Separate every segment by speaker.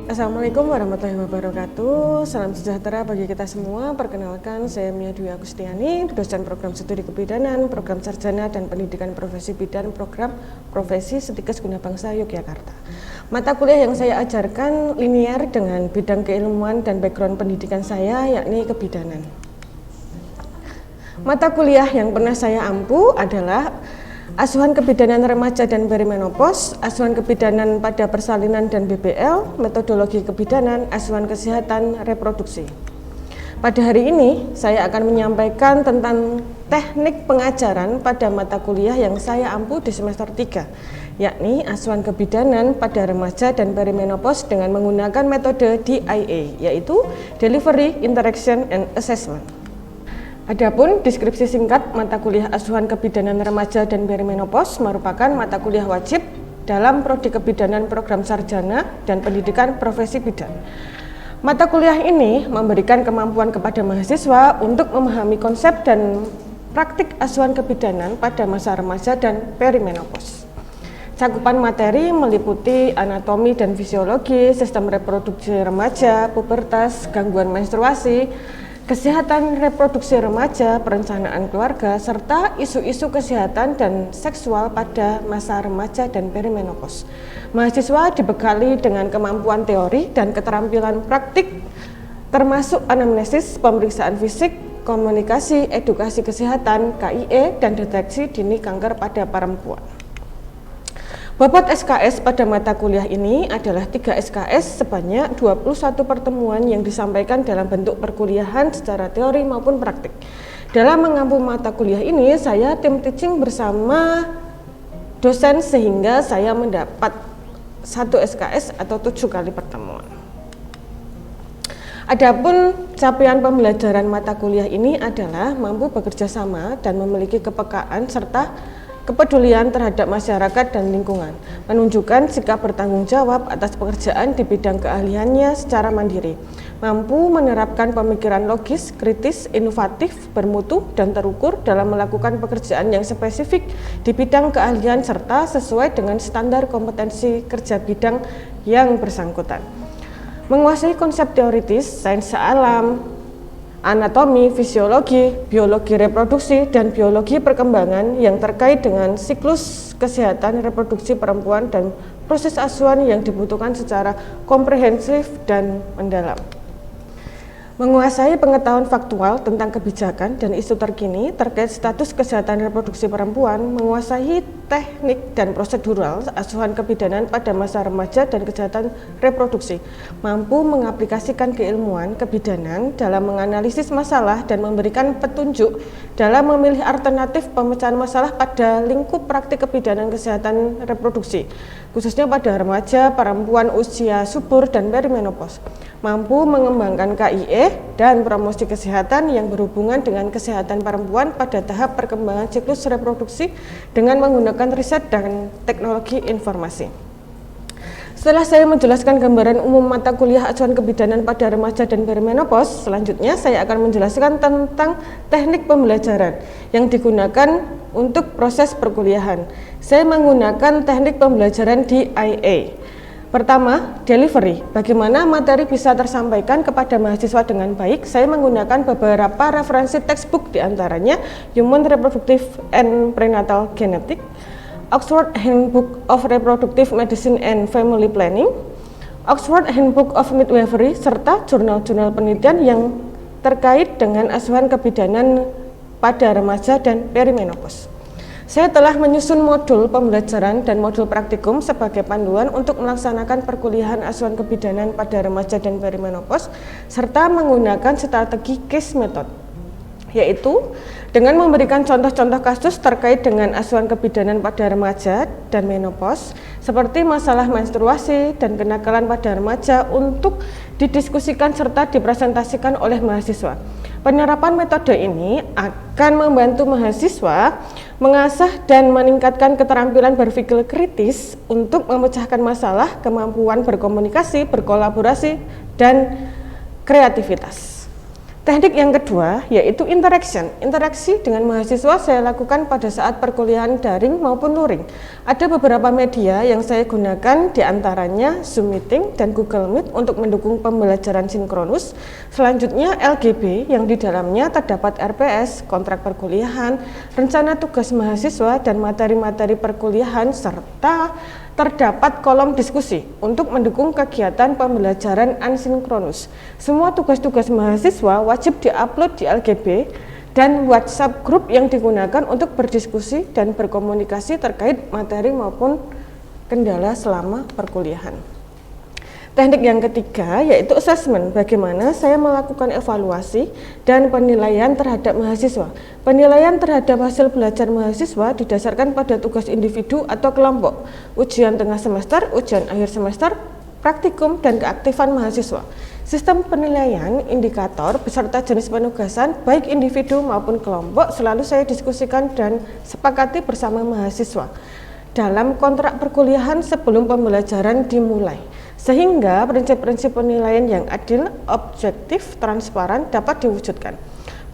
Speaker 1: Assalamualaikum warahmatullahi wabarakatuh. Salam sejahtera bagi kita semua. Perkenalkan, saya Mia Dwi Agustiani, dosen program studi kebidanan, program sarjana dan pendidikan profesi bidan, program profesi Setikes Guna Bangsa Yogyakarta. Mata kuliah yang saya ajarkan linear dengan bidang keilmuan dan background pendidikan saya, yakni kebidanan. Mata kuliah yang pernah saya ampu adalah asuhan kebidanan remaja dan perimenopause, asuhan kebidanan pada persalinan dan BBL, metodologi kebidanan, asuhan kesehatan reproduksi. Pada hari ini, saya akan menyampaikan tentang teknik pengajaran pada mata kuliah yang saya ampu di semester 3, yakni asuhan kebidanan pada remaja dan perimenopause dengan menggunakan metode DIA, yaitu Delivery, Interaction, and Assessment. Adapun deskripsi singkat mata kuliah asuhan kebidanan remaja dan perimenopause merupakan mata kuliah wajib dalam prodi kebidanan program sarjana dan pendidikan profesi bidan. Mata kuliah ini memberikan kemampuan kepada mahasiswa untuk memahami konsep dan praktik asuhan kebidanan pada masa remaja dan perimenopause. Cakupan materi meliputi anatomi dan fisiologi, sistem reproduksi remaja, pubertas, gangguan menstruasi, kesehatan reproduksi remaja, perencanaan keluarga, serta isu-isu kesehatan dan seksual pada masa remaja dan perimenopause. Mahasiswa dibekali dengan kemampuan teori dan keterampilan praktik, termasuk anamnesis, pemeriksaan fisik, komunikasi, edukasi kesehatan, KIE, dan deteksi dini kanker pada perempuan. Bobot SKS pada mata kuliah ini adalah 3 SKS sebanyak 21 pertemuan yang disampaikan dalam bentuk perkuliahan secara teori maupun praktik. Dalam mengampu mata kuliah ini, saya tim teaching bersama dosen sehingga saya mendapat 1 SKS atau 7 kali pertemuan. Adapun capaian pembelajaran mata kuliah ini adalah mampu bekerja sama dan memiliki kepekaan serta kepedulian terhadap masyarakat dan lingkungan, menunjukkan sikap bertanggung jawab atas pekerjaan di bidang keahliannya secara mandiri, mampu menerapkan pemikiran logis, kritis, inovatif, bermutu, dan terukur dalam melakukan pekerjaan yang spesifik di bidang keahlian serta sesuai dengan standar kompetensi kerja bidang yang bersangkutan. Menguasai konsep teoritis, sains alam, anatomi, fisiologi, biologi reproduksi, dan biologi perkembangan yang terkait dengan siklus kesehatan reproduksi perempuan dan proses asuhan yang dibutuhkan secara komprehensif dan mendalam. Menguasai pengetahuan faktual tentang kebijakan dan isu terkini terkait status kesehatan reproduksi perempuan, menguasai teknik dan prosedural asuhan kebidanan pada masa remaja dan kesehatan reproduksi, mampu mengaplikasikan keilmuan kebidanan dalam menganalisis masalah dan memberikan petunjuk dalam memilih alternatif pemecahan masalah pada lingkup praktik kebidanan kesehatan reproduksi, khususnya pada remaja, perempuan usia subur, dan perimenopause, mampu mengembangkan KIE dan promosi kesehatan yang berhubungan dengan kesehatan perempuan pada tahap perkembangan siklus reproduksi dengan menggunakan riset dan teknologi informasi. Setelah saya menjelaskan gambaran umum mata kuliah asuhan kebidanan pada remaja dan perimenopause, selanjutnya saya akan menjelaskan tentang teknik pembelajaran yang digunakan untuk proses perkuliahan. Saya menggunakan teknik pembelajaran DIA. Pertama, delivery. Bagaimana materi bisa tersampaikan kepada mahasiswa dengan baik? Saya menggunakan beberapa referensi textbook, diantaranya Human Reproductive and Prenatal Genetics, Oxford Handbook of Reproductive Medicine and Family Planning, Oxford Handbook of Midwifery, serta jurnal-jurnal penelitian yang terkait dengan asuhan kebidanan pada remaja dan perimenopause. Saya telah menyusun modul pembelajaran dan modul praktikum sebagai panduan untuk melaksanakan perkuliahan asuhan kebidanan pada remaja dan perimenopause, serta menggunakan strategi case method, yaitu dengan memberikan contoh-contoh kasus terkait dengan asuhan kebidanan pada remaja dan menopause, seperti masalah menstruasi dan kenakalan pada remaja untuk didiskusikan serta dipresentasikan oleh mahasiswa. Penerapan metode ini akan membantu mahasiswa mengasah dan meningkatkan keterampilan berpikir kritis untuk memecahkan masalah, kemampuan berkomunikasi, berkolaborasi, dan kreativitas. Teknik yang kedua yaitu interaction. Interaksi dengan mahasiswa saya lakukan pada saat perkuliahan daring maupun luring. Ada beberapa media yang saya gunakan, diantaranya Zoom Meeting dan Google Meet untuk mendukung pembelajaran sinkronus. Selanjutnya LGB yang di dalamnya terdapat RPS, kontrak perkuliahan, rencana tugas mahasiswa dan materi-materi perkuliahan, serta terdapat kolom diskusi untuk mendukung kegiatan pembelajaran asinkronus. Semua tugas-tugas mahasiswa wajib diupload di LGB dan WhatsApp group yang digunakan untuk berdiskusi dan berkomunikasi terkait materi maupun kendala selama perkuliahan. Teknik yang ketiga yaitu assessment, bagaimana saya melakukan evaluasi dan penilaian terhadap mahasiswa. Penilaian terhadap hasil belajar mahasiswa didasarkan pada tugas individu atau kelompok, ujian tengah semester, ujian akhir semester, praktikum, dan keaktifan mahasiswa. Sistem penilaian, indikator, beserta jenis penugasan, baik individu maupun kelompok, selalu saya diskusikan dan sepakati bersama mahasiswa dalam kontrak perkuliahan sebelum pembelajaran dimulai, sehingga prinsip-prinsip penilaian yang adil, objektif, transparan dapat diwujudkan.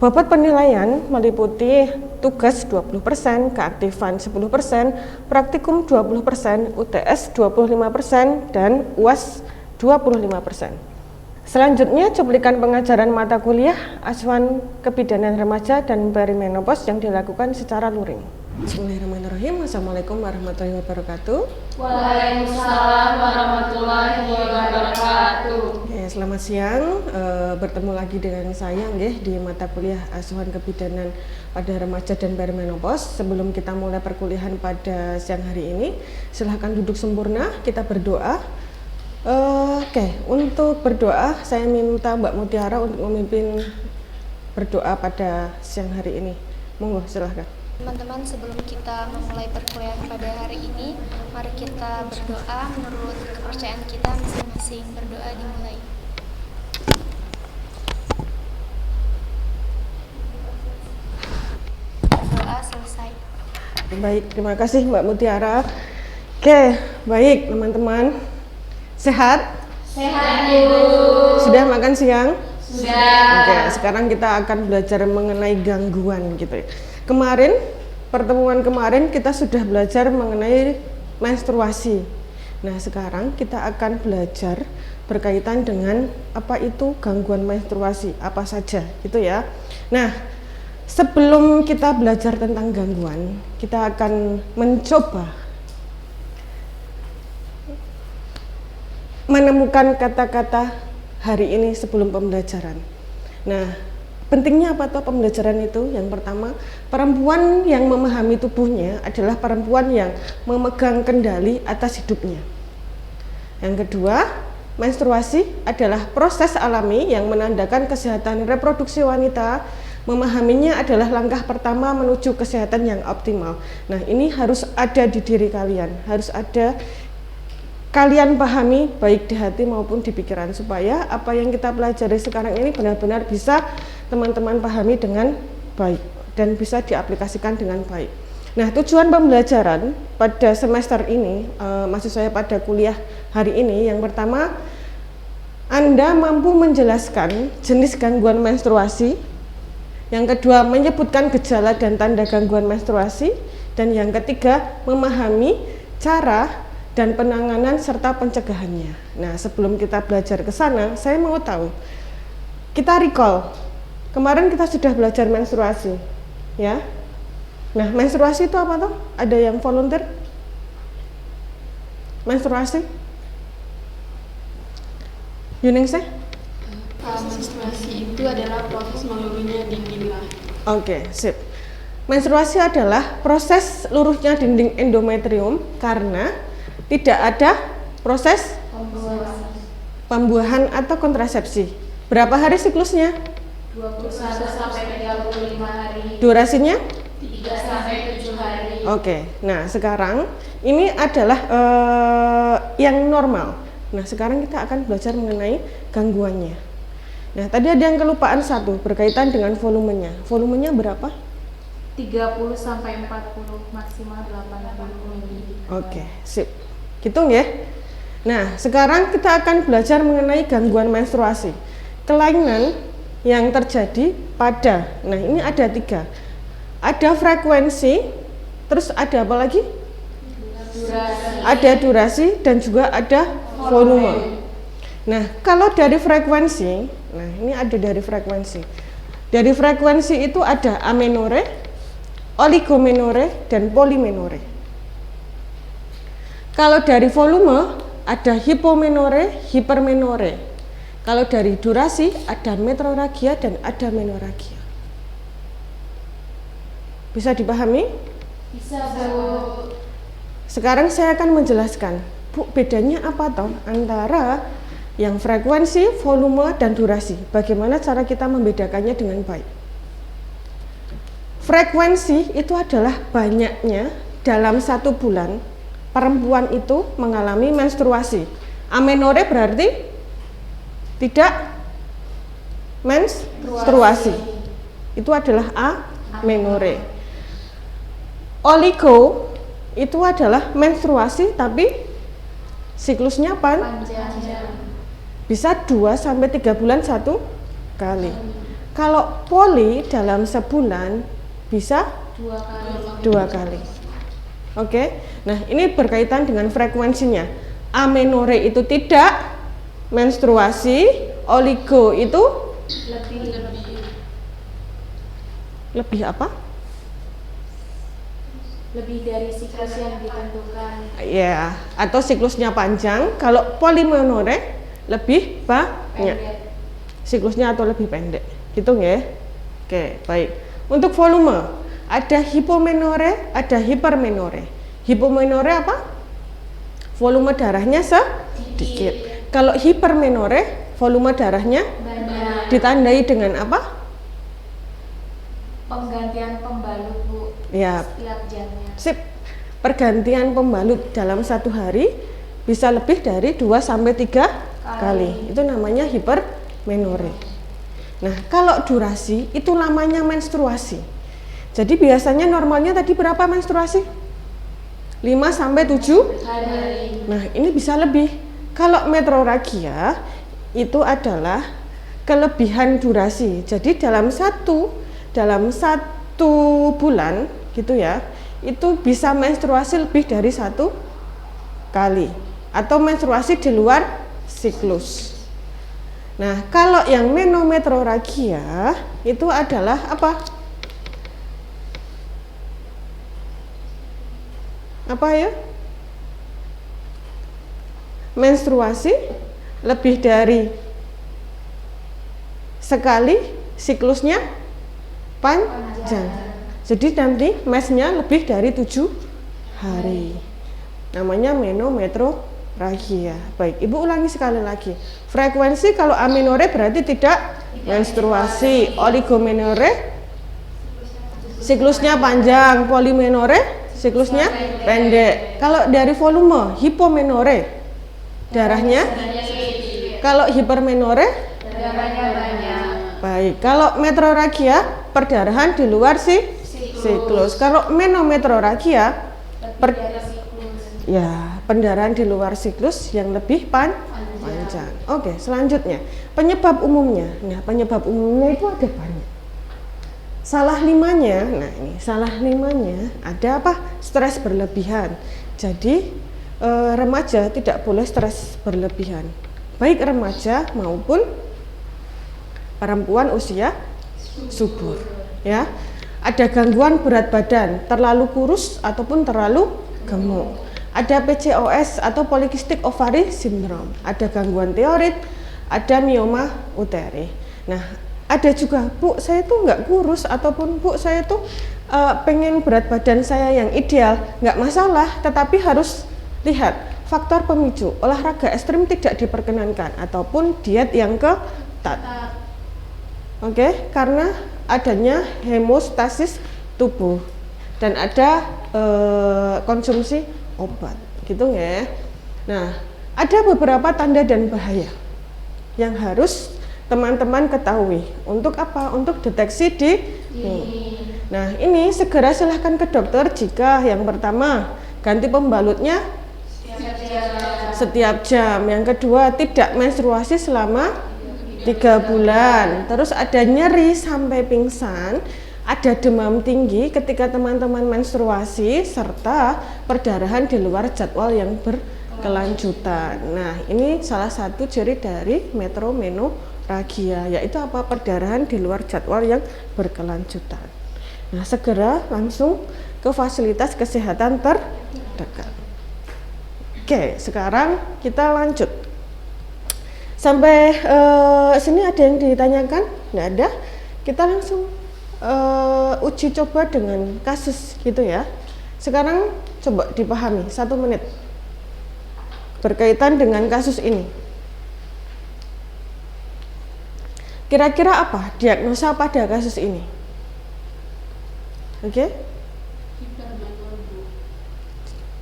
Speaker 1: Bobot penilaian meliputi tugas 20%, keaktifan 10%, praktikum 20%, UTS 25%, dan UAS 25%. Selanjutnya, cuplikan pengajaran mata kuliah Asuhan Kebidanan Remaja dan Perimenopause yang dilakukan secara luring. Bismillahirrahmanirrahim. Assalamualaikum warahmatullahi wabarakatuh.
Speaker 2: Waalaikumsalam warahmatullahi wabarakatuh.
Speaker 1: Selamat siang, bertemu lagi dengan saya di mata kuliah Asuhan Kebidanan pada Remaja dan Perimenopause. Sebelum kita mulai perkuliahan pada siang hari ini, silahkan duduk sempurna, kita berdoa. Untuk berdoa saya minta Mbak Mutiara untuk memimpin berdoa pada siang hari ini. Monggo, silahkan.
Speaker 3: Teman-teman, sebelum kita memulai perkuliahan pada hari ini, mari kita berdoa menurut kepercayaan kita masing-masing. Berdoa dimulai. Doa selesai.
Speaker 1: Baik, terima kasih Mbak Mutiara. Baik teman-teman. Sehat?
Speaker 2: Sehat, Ibu.
Speaker 1: Sudah makan siang?
Speaker 2: Sudah.
Speaker 1: Sekarang kita akan belajar mengenai gangguan gitu ya. Pertemuan kemarin kita sudah belajar mengenai menstruasi. Nah, sekarang kita akan belajar berkaitan dengan apa itu gangguan menstruasi, apa saja gitu ya. Nah, sebelum kita belajar tentang gangguan, kita akan mencoba menemukan kata-kata hari ini sebelum pembelajaran. Nah, pentingnya apa tuh pembelajaran itu? Yang pertama, perempuan yang memahami tubuhnya adalah perempuan yang memegang kendali atas hidupnya. Yang kedua, menstruasi adalah proses alami yang menandakan kesehatan reproduksi wanita. Memahaminya adalah langkah pertama menuju kesehatan yang optimal. Nah, ini harus ada di diri kalian, harus ada kalian pahami baik di hati maupun di pikiran, supaya apa yang kita pelajari sekarang ini benar-benar bisa teman-teman pahami dengan baik dan bisa diaplikasikan dengan baik. Nah, tujuan pembelajaran pada semester ini, maksud saya pada kuliah hari ini, yang pertama, Anda mampu menjelaskan jenis gangguan menstruasi. Yang kedua, menyebutkan gejala dan tanda gangguan menstruasi. Dan yang ketiga, memahami cara dan penanganan serta pencegahannya. Nah, sebelum kita belajar ke sana, saya mau tahu, kita recall, kemarin kita sudah belajar menstruasi, ya. Nah, menstruasi itu apa tuh? Ada yang volunteer? Menstruasi? Yuningsih?
Speaker 2: Menstruasi itu adalah proses meluruhnya dinding lah.
Speaker 1: Oke, sip. Menstruasi adalah proses luruhnya dinding endometrium karena tidak ada proses pembuahan atau kontrasepsi. Berapa hari siklusnya?
Speaker 2: 21 sampai 35 hari.
Speaker 1: Durasinya?
Speaker 2: 3 sampai 7 hari.
Speaker 1: Oke. Nah, sekarang ini adalah yang normal. Nah, sekarang kita akan belajar mengenai gangguannya. Nah, tadi ada yang kelupaan satu berkaitan dengan volumenya. Volumenya berapa?
Speaker 2: 30 sampai 40, maksimal 80 mili.
Speaker 1: Oke, sip. Hitung ya. Nah, sekarang kita akan belajar mengenai gangguan menstruasi. Kelainan yang terjadi pada. Nah, ini ada 3. Ada frekuensi, terus ada apa lagi? Ada durasi dan juga ada volume. Nah, kalau dari frekuensi, nah ini ada dari frekuensi. Dari frekuensi itu ada amenore, oligomenore, dan polimenore. Kalau dari volume ada hipomenore, hipermenore. Kalau dari durasi ada metroragia dan ada menoragia. Bisa dipahami?
Speaker 2: Bisa, Bu.
Speaker 1: Sekarang saya akan menjelaskan, Bu, bedanya apa toh antara yang frekuensi, volume, dan durasi. Bagaimana cara kita membedakannya dengan baik? Frekuensi itu adalah banyaknya dalam 1 bulan perempuan itu mengalami menstruasi. Amenore berarti tidak menstruasi. Itu adalah amenore. Oligo itu adalah menstruasi tapi siklusnya
Speaker 2: Panjang.
Speaker 1: bisa 2-3 bulan 1 kali. Kalau poli dalam sebulan bisa 2 kali. Oke. Nah, ini berkaitan dengan frekuensinya. Amenore itu tidak menstruasi, oligo itu lebih apa?
Speaker 2: Lebih dari siklus yang ditentukan.
Speaker 1: Ya, atau siklusnya panjang. Kalau polimenore lebih banyak siklusnya atau lebih pendek, gitu ya. Oke, baik. Untuk volume ada hipomenore, ada hipermenore. Hipomenore apa? Volume darahnya sedikit. Kalau hipermenore, volume darahnya
Speaker 2: Banyak.
Speaker 1: ditandai dengan apa?
Speaker 2: Penggantian pembalut, Bu.
Speaker 1: Ya,
Speaker 2: Setiap jamnya.
Speaker 1: sip. Pergantian pembalut dalam 1 hari bisa lebih dari 2-3 kali. Itu namanya hipermenore. Nah, kalau durasi itu namanya menstruasi. Jadi biasanya normalnya tadi berapa menstruasi? 5-7
Speaker 2: Hari.
Speaker 1: Nah, ini bisa lebih. Kalau metroragia itu adalah kelebihan durasi. Jadi dalam satu bulan gitu ya, itu bisa menstruasi lebih dari 1 kali atau menstruasi di luar siklus. Nah, kalau yang menometroragia itu adalah apa? Apa ya? Menstruasi lebih dari sekali, siklusnya panjang. Jadi nanti mesnya lebih dari 7 hari. Namanya menometroragia. Baik, Ibu ulangi sekali lagi. Frekuensi kalau amenore berarti tidak menstruasi. Oligomenore siklusnya panjang. Polimenore siklusnya pendek. Kalau dari volume, hipomenore darahnya. Kalau hipermenore
Speaker 2: Darahnya banyak.
Speaker 1: baik. Kalau metroragia perdarahan di luar siklus. Kalau menometroragia ya pendarahan di luar siklus yang lebih panjang. Oke, selanjutnya penyebab umumnya. Nah, penyebab umumnya itu ada banyak. Salah 5-nya, nah ini salah 5-nya ada apa? Stres berlebihan. Jadi remaja tidak boleh stres berlebihan. Baik remaja maupun perempuan usia subur. Ya, ada gangguan berat badan, terlalu kurus ataupun terlalu gemuk. Ada PCOS atau polycystic ovary syndrome. Ada gangguan tiroid, ada mioma uteri. Nah, ada juga, Bu, saya tuh nggak kurus ataupun Bu, saya tuh pengen berat badan saya yang ideal, nggak masalah, tetapi harus lihat faktor pemicu. Olahraga ekstrim tidak diperkenankan ataupun diet yang ketat. Oke, karena adanya hemostasis tubuh dan ada konsumsi obat, gitu ya. Nah, ada beberapa tanda dan bahaya yang harus teman-teman ketahui. Untuk apa? Untuk deteksi dini. Nah, ini segera silahkan ke dokter jika yang pertama ganti pembalutnya setiap jam. Yang kedua tidak menstruasi selama 3 bulan. Terus ada nyeri sampai pingsan, ada demam tinggi ketika teman-teman menstruasi, serta perdarahan di luar jadwal yang berkelanjutan. Nah, ini salah satu ciri dari metromenoragia, yaitu apa? Perdarahan di luar jadwal yang berkelanjutan. Nah, segera langsung ke fasilitas kesehatan terdekat. Oke, sekarang kita lanjut. Sampai sini ada yang ditanyakan? Nggak ada? Kita langsung uji coba dengan kasus gitu ya. Sekarang coba dipahami 1 menit berkaitan dengan kasus ini. Kira-kira apa diagnosa pada kasus ini? Oke?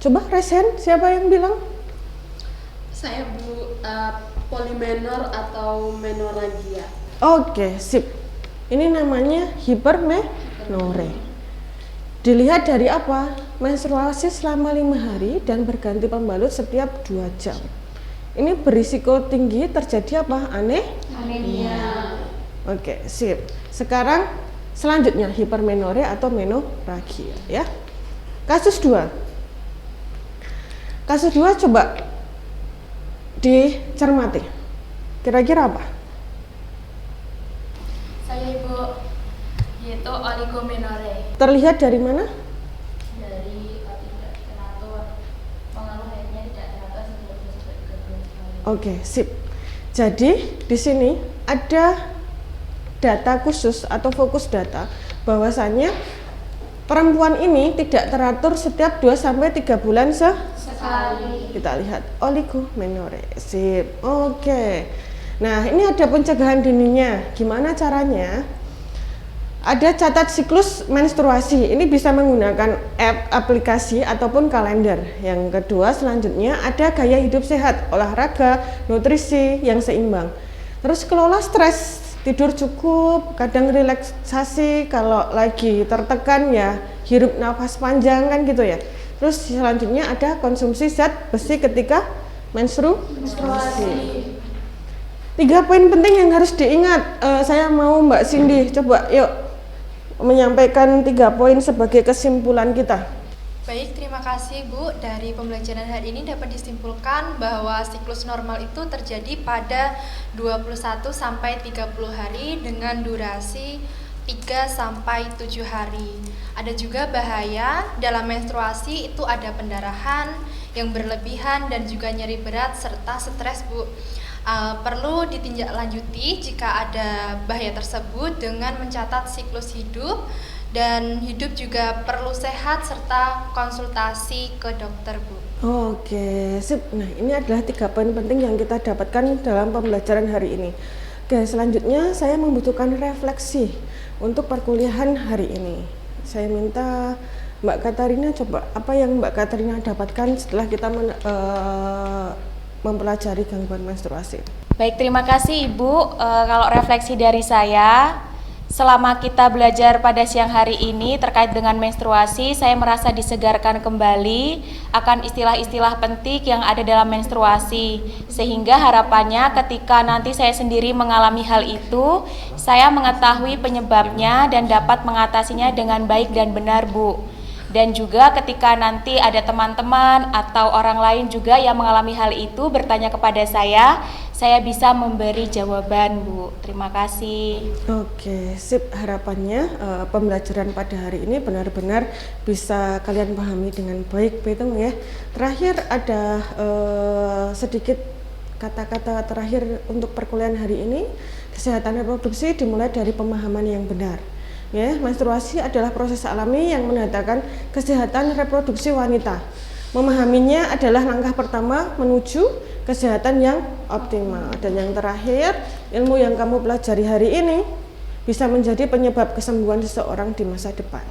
Speaker 1: Coba resen, siapa yang bilang?
Speaker 2: Saya Bu, polimenor atau menorragia.
Speaker 1: Oke, sip. Ini namanya hipermenore. Dilihat dari apa? Menstruasi selama 5 hari dan berganti pembalut setiap 2 jam. Ini berisiko tinggi terjadi apa? Anemia. Oke, sip. Sekarang selanjutnya hipermenore atau menorragia ya. Kasus 2. Kasus 2 coba dicermati. Kira-kira apa?
Speaker 4: Saya Ibu, yaitu oligomenore.
Speaker 1: Terlihat dari mana?
Speaker 4: Dari tidak teratur, pengaruh haidnya tidak teratur sebelum 30 hari.
Speaker 1: Oke, sip. Jadi di sini ada data khusus atau fokus data bahwasanya perempuan ini tidak teratur setiap 2-3 bulan sekali. Kita lihat oligomenore. Sip. Oke. Nah, ini ada pencegahan dininya. Gimana caranya? Ada catat siklus menstruasi. Ini bisa menggunakan app, aplikasi ataupun kalender. Yang kedua, selanjutnya ada gaya hidup sehat, olahraga, nutrisi yang seimbang. Terus kelola stres, tidur cukup, kadang relaksasi, kalau lagi tertekan ya hirup nafas panjang kan gitu ya. Terus selanjutnya ada konsumsi zat besi ketika menstruasi. 3 poin penting yang harus diingat. Saya mau Mbak Cindy, coba yuk menyampaikan 3 poin sebagai kesimpulan kita.
Speaker 5: Baik, terima kasih Bu. Dari pembelajaran hari ini dapat disimpulkan bahwa siklus normal itu terjadi pada 21 sampai 30 hari dengan durasi 3 sampai 7 hari. Ada juga bahaya dalam menstruasi itu ada pendarahan yang berlebihan dan juga nyeri berat serta stres Bu. Perlu ditindaklanjuti jika ada bahaya tersebut dengan mencatat siklus hidup, dan hidup juga perlu sehat serta konsultasi ke dokter Bu.
Speaker 1: Oke, sip. Nah, ini adalah 3 poin penting yang kita dapatkan dalam pembelajaran hari ini. Oke, selanjutnya saya membutuhkan refleksi untuk perkuliahan hari ini. Saya minta Mbak Katarina coba apa yang Mbak Katarina dapatkan setelah kita mempelajari gangguan menstruasi.
Speaker 4: Baik, terima kasih Ibu. Kalau refleksi dari saya, selama kita belajar pada siang hari ini terkait dengan menstruasi, saya merasa disegarkan kembali akan istilah-istilah penting yang ada dalam menstruasi. Sehingga harapannya ketika nanti saya sendiri mengalami hal itu, saya mengetahui penyebabnya dan dapat mengatasinya dengan baik dan benar Bu. Dan juga ketika nanti ada teman-teman atau orang lain juga yang mengalami hal itu bertanya kepada saya bisa memberi jawaban Bu. Terima kasih.
Speaker 1: Oke, sip. Harapannya pembelajaran pada hari ini benar-benar bisa kalian pahami dengan baik, Betung ya. Terakhir ada sedikit kata-kata terakhir untuk perkuliahan hari ini. Kesehatan reproduksi dimulai dari pemahaman yang benar. Ya, menstruasi adalah proses alami yang menandakan kesehatan reproduksi wanita. Memahaminya adalah langkah pertama menuju kesehatan yang optimal. Dan yang terakhir, ilmu yang kamu pelajari hari ini bisa menjadi penyebab kesembuhan seseorang di masa depan.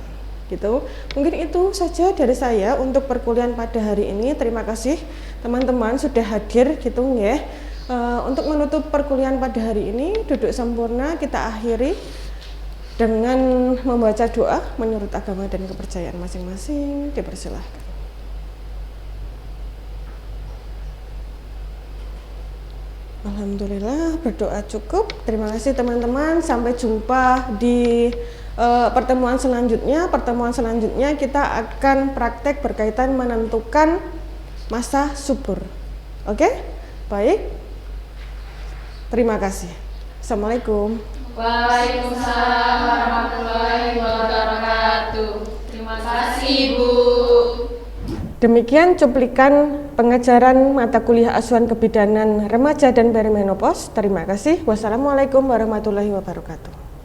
Speaker 1: Gitu. Mungkin itu saja dari saya untuk perkuliahan pada hari ini. Terima kasih teman-teman sudah hadir gitu ya. Untuk menutup perkuliahan pada hari ini, duduk sempurna kita akhiri dengan membaca doa menurut agama dan kepercayaan masing-masing. Dipersilahkan. Alhamdulillah, berdoa cukup. Terima kasih teman-teman. Sampai jumpa di pertemuan selanjutnya. Pertemuan selanjutnya kita akan praktek berkaitan menentukan masa subur. Oke? Baik. Terima kasih. Assalamualaikum.
Speaker 4: Waalaikumsalam warahmatullahi wabarakatuh. Terima kasih Ibu.
Speaker 1: Demikian cuplikan pengajaran mata kuliah asuhan kebidanan remaja dan perimenopause. Terima kasih. Wassalamualaikum warahmatullahi wabarakatuh.